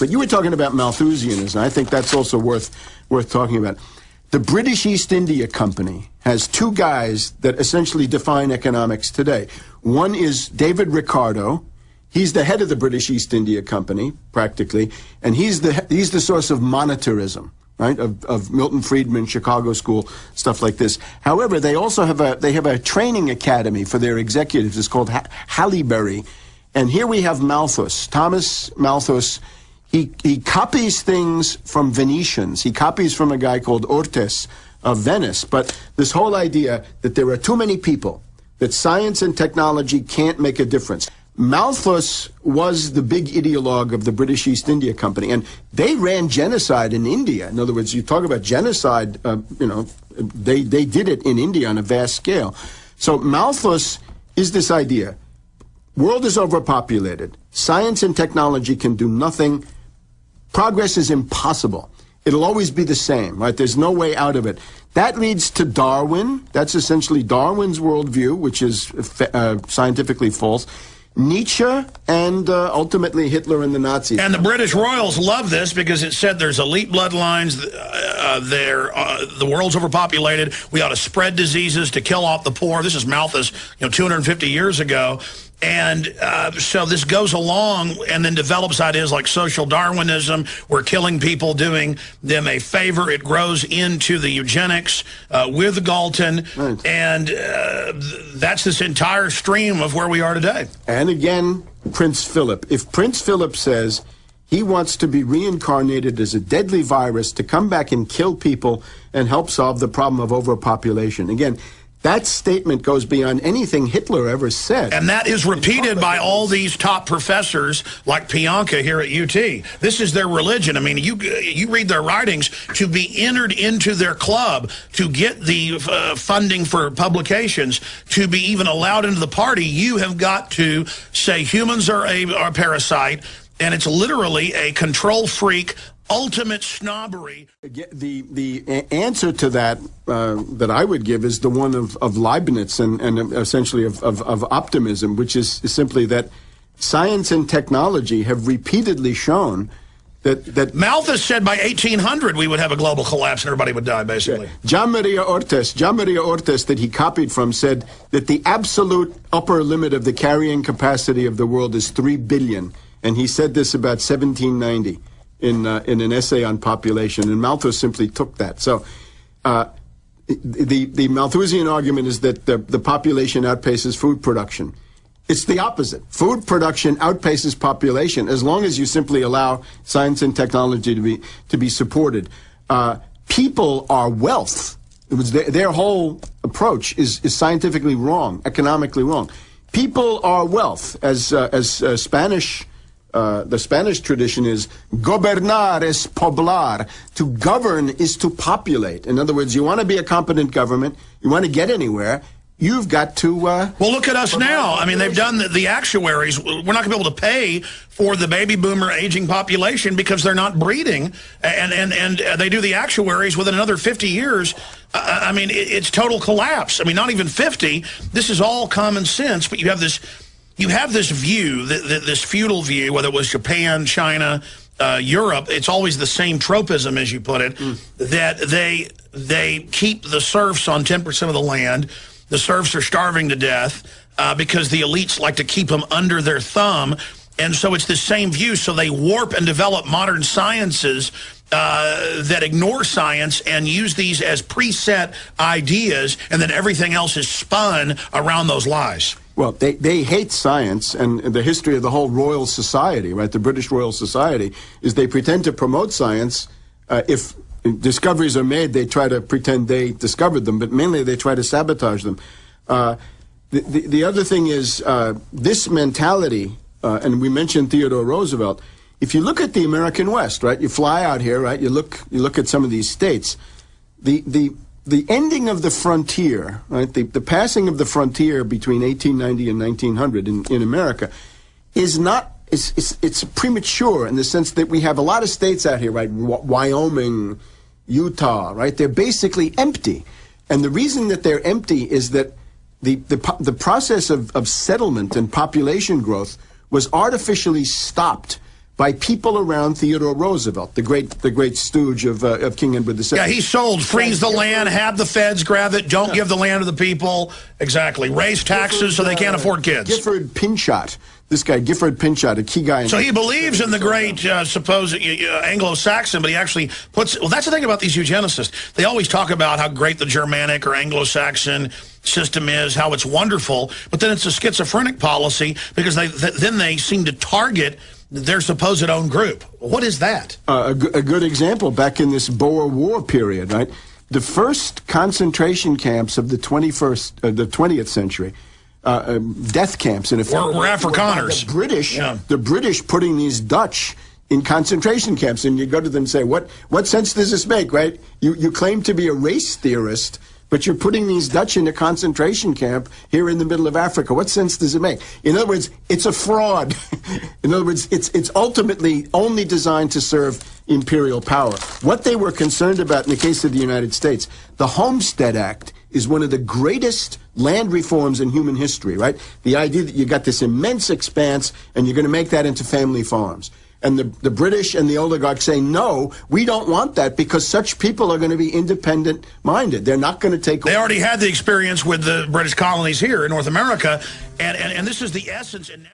But you were talking about Malthusianism. I think that's also worth talking about. The British East India Company has two guys that essentially define economics today. One is David Ricardo. He's the head of the British East India Company, practically, and he's the source of monetarism, right? Of Milton Friedman, Chicago School, stuff like this. However, they also have a training academy for their executives. It's called Haileybury, and here we have Malthus, Thomas Malthus. He copies things from Venetians. He copies from a guy called Ortes of Venice. But this whole idea that there are too many people, that science and technology can't make a difference. Malthus was the big ideologue of the British East India Company, and they ran genocide in India. In other words, you talk about genocide, they did it in India on a vast scale. So Malthus is this idea. World is overpopulated. Science and technology can do nothing. Progress is impossible. It'll always be the same, right? There's no way out of it. That leads to Darwin. That's essentially Darwin's worldview, which is scientifically false. Nietzsche, and ultimately Hitler and the Nazis. And the British royals love this because it said there's elite bloodlines, the world's overpopulated, we ought to spread diseases to kill off the poor. This is Malthus, 250 years ago. And so this goes along and then develops ideas like social Darwinism. We're killing people, doing them a favor. It grows into the eugenics with Galton. Right. And that's this entire stream of where we are today. And again, Prince Philip. If Prince Philip says he wants to be reincarnated as a deadly virus to come back and kill people and help solve the problem of overpopulation, again, that statement goes beyond anything Hitler ever said. And that is repeated by all these top professors like Pianka here at UT. This is their religion. I mean, you read their writings. To be entered into their club, to get the funding for publications, to be even allowed into the party, you have got to say humans are a parasite, and it's literally a control freak, ultimate snobbery. The answer to that that I would give is the one of Leibniz and essentially of optimism, which is simply that science and technology have repeatedly shown that Malthus said by 1800 we would have a global collapse and everybody would die, basically. John Maria Ortes, that he copied from, said that the absolute upper limit of the carrying capacity of the world is 3 billion. And he said this about 1790. In an essay on population, and Malthus simply took that. So the Malthusian argument is that the population outpaces food production. It's the opposite. Food production outpaces population as long as you simply allow science and technology to be supported. People are wealth. It was their whole approach is scientifically wrong, economically wrong. People are wealth, as Spanish. The Spanish tradition is gobernar es poblar. To govern is to populate. In other words, you want to be a competent government, you want to get anywhere, you've got to... well, look at us now. I mean, they've done the actuaries. We're not going to be able to pay for the baby boomer aging population because they're not breeding. And they do the actuaries within another 50 years. I mean, it's total collapse. I mean, not even 50. This is all common sense, but you have this view, this feudal view, whether it was Japan, China, Europe, it's always the same tropism, as you put it, that they keep the serfs on 10% of the land. The serfs are starving to death because the elites like to keep them under their thumb. And so it's the same view. So they warp and develop modern sciences that ignore science and use these as preset ideas, and then everything else is spun around those lies. Well, they hate science, and the history of the whole Royal Society, right, the British Royal Society, is they pretend to promote science. If discoveries are made, they try to pretend they discovered them, but mainly they try to sabotage them. The other thing is this mentality, and we mentioned Theodore Roosevelt. If you look at the American West, right, you fly out here, right, you look at some of these states, the ending of the frontier, right, the passing of the frontier between 1890 and 1900 in America is not, it's premature in the sense that we have a lot of states out here, right, Wyoming, Utah, right, they're basically empty. And the reason that they're empty is that the process of settlement and population growth was artificially stopped by people around Theodore Roosevelt, the great stooge of King Edward II. Yeah, he sold, freeze the land, have the feds grab it, don't give the land to the people. Exactly. Raise taxes so they can't afford kids. Gifford Pinchot. This guy, Gifford Pinchot, a key guy. So he believes in the great supposed Anglo-Saxon, but he actually puts... Well, that's the thing about these eugenicists. They always talk about how great the Germanic or Anglo-Saxon system is, how it's wonderful, but then it's a schizophrenic policy because then they seem to target their supposed own group. What is that? A good example, back in this Boer War period, right? The first concentration camps of the 20th century, death camps in effect. We're Afrikaners. The British putting these Dutch in concentration camps, and you go to them and say, what sense does this make, right? You claim to be a race theorist, but you're putting these Dutch in a concentration camp here in the middle of Africa. What sense does it make? In other words, it's a fraud. In other words, it's ultimately only designed to serve imperial power. What they were concerned about in the case of the United States, the Homestead Act is one of the greatest land reforms in human history, right? The idea that you got this immense expanse and you're going to make that into family farms. And the British and the oligarchs say, no, we don't want that because such people are going to be independent-minded. They're not going to take... They already had the experience with the British colonies here in North America, and this is the essence...